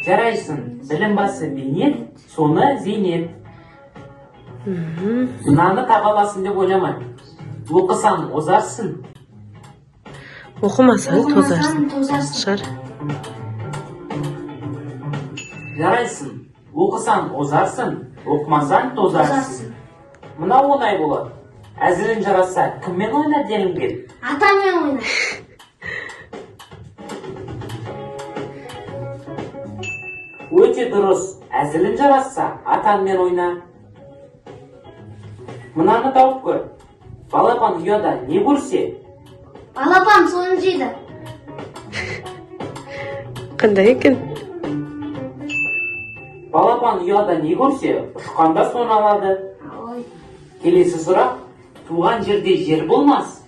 Жарайсың, білім басы бейнет, соны зейнет. Мынаны таба аласың деп ойлама. Оқысаң озарсың. Оқымасаң тозарсың. Шар. Жарайсың, оқысаң озарсың, оқымасаң тозарсың. Мына оңай болады. Әзілің жараса, кіммен ойна делінген? Атаммен ойна. Өте дұрыс. Әзілің жараса, атаңмен ойна. Мынаны тауып көр. Балапан ұяда не көрсе? Балапан соны жейді. Қандай екен? Балапан ұяда не көрсе, ұшқанда соны алады. Ой. Келесі сұрақ. Туған жерде жер болмас,